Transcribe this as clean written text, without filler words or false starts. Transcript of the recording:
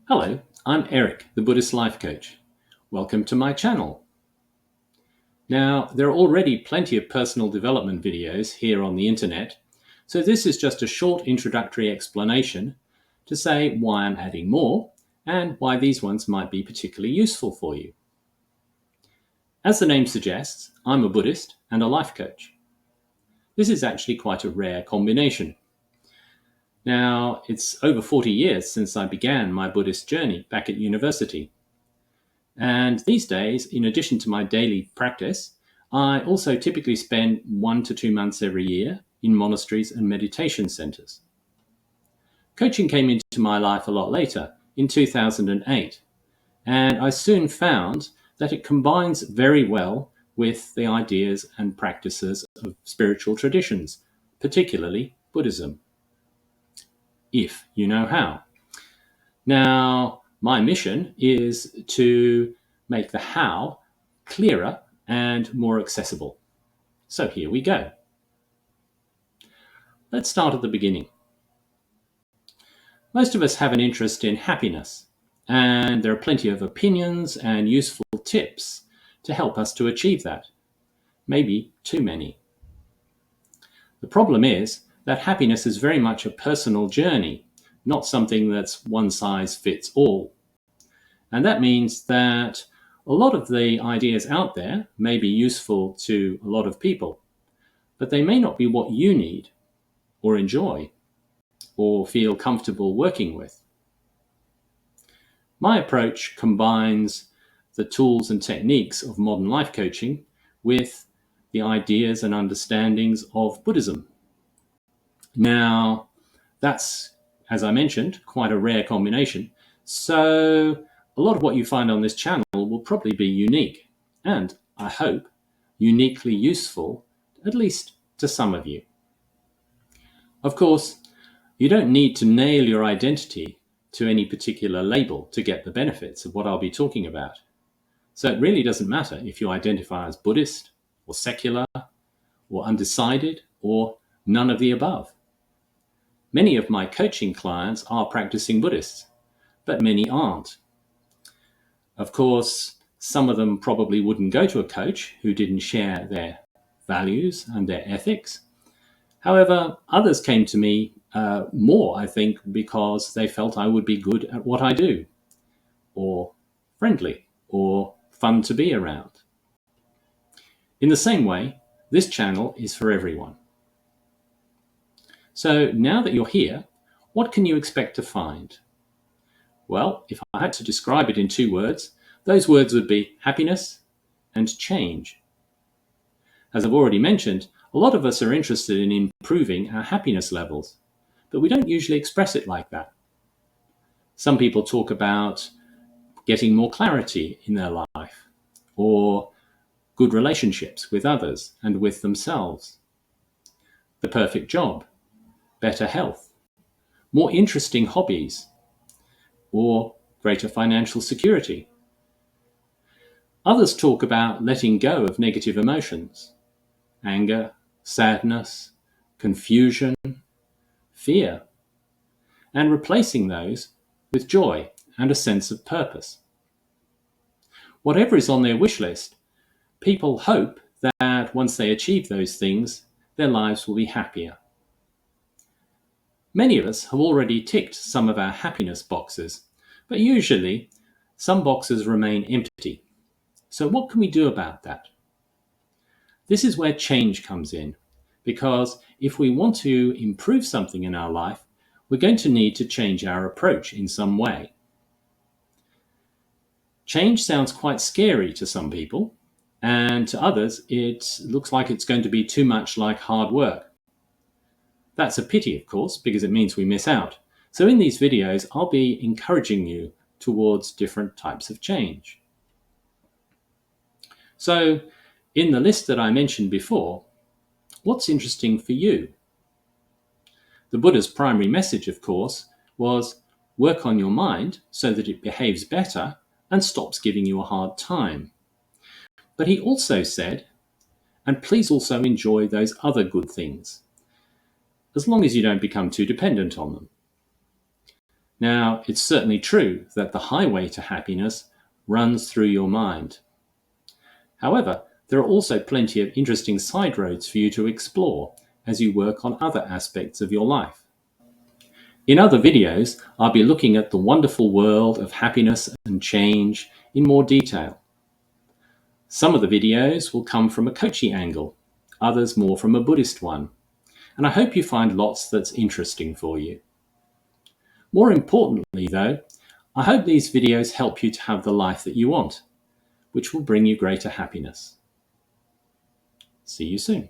Hello, I'm Eric, the Buddhist Life Coach. Welcome to my channel. Now, there are already plenty of personal development videos here on the internet, so this is just a short introductory explanation to say why I'm adding more and why these ones might be particularly useful for you. As the name suggests, I'm a Buddhist and a life coach. This is actually quite a rare combination. Now, it's over 40 years since I began my Buddhist journey back at university. And these days, in addition to my daily practice, I also typically spend 1 to 2 months every year in monasteries and meditation centers. Coaching came into my life a lot later, in 2008, and I soon found that it combines very well with the ideas and practices of spiritual traditions, particularly Buddhism, if you know how. Now, my mission is to make the how clearer and more accessible. So here we go. Let's start at the beginning. Most of us have an interest in happiness, and there are plenty of opinions and useful tips to help us to achieve that. Maybe too many. The problem is that happiness is very much a personal journey, not something that's one size fits all. And that means that a lot of the ideas out there may be useful to a lot of people, but they may not be what you need or enjoy or feel comfortable working with. My approach combines the tools and techniques of modern life coaching with the ideas and understandings of Buddhism. Now, that's, as I mentioned, quite a rare combination. So a lot of what you find on this channel will probably be unique and, I hope, uniquely useful, at least to some of you. Of course, you don't need to nail your identity to any particular label to get the benefits of what I'll be talking about. So it really doesn't matter if you identify as Buddhist or secular or undecided or none of the above. Many of my coaching clients are practicing Buddhists, but many aren't. Of course, some of them probably wouldn't go to a coach who didn't share their values and their ethics. However, others came to me more, I think, because they felt I would be good at what I do, or friendly, or fun to be around. In the same way, this channel is for everyone. So now that you're here, what can you expect to find? Well, if I had to describe it in 2 words, those words would be happiness and change. As I've already mentioned, a lot of us are interested in improving our happiness levels, but we don't usually express it like that. Some people talk about getting more clarity in their life, or good relationships with others and with themselves, the perfect job, better health, more interesting hobbies, or greater financial security. Others talk about letting go of negative emotions, anger, sadness, confusion, fear, and replacing those with joy and a sense of purpose. Whatever is on their wish list, people hope that once they achieve those things, their lives will be happier. Many of us have already ticked some of our happiness boxes, but usually some boxes remain empty. So what can we do about that? This is where change comes in, because if we want to improve something in our life, we're going to need to change our approach in some way. Change sounds quite scary to some people, and to others it looks like it's going to be too much like hard work. That's a pity, of course, because it means we miss out. So in these videos, I'll be encouraging you towards different types of change. So in the list that I mentioned before, what's interesting for you? The Buddha's primary message, of course, was work on your mind so that it behaves better and stops giving you a hard time. But he also said, and please also enjoy those other good things, as long as you don't become too dependent on them. Now, it's certainly true that the highway to happiness runs through your mind. However, there are also plenty of interesting side roads for you to explore as you work on other aspects of your life. In other videos, I'll be looking at the wonderful world of happiness and change in more detail. Some of the videos will come from a coachy angle, others more from a Buddhist one, and I hope you find lots that's interesting for you. More importantly though, I hope these videos help you to have the life that you want, which will bring you greater happiness. See you soon.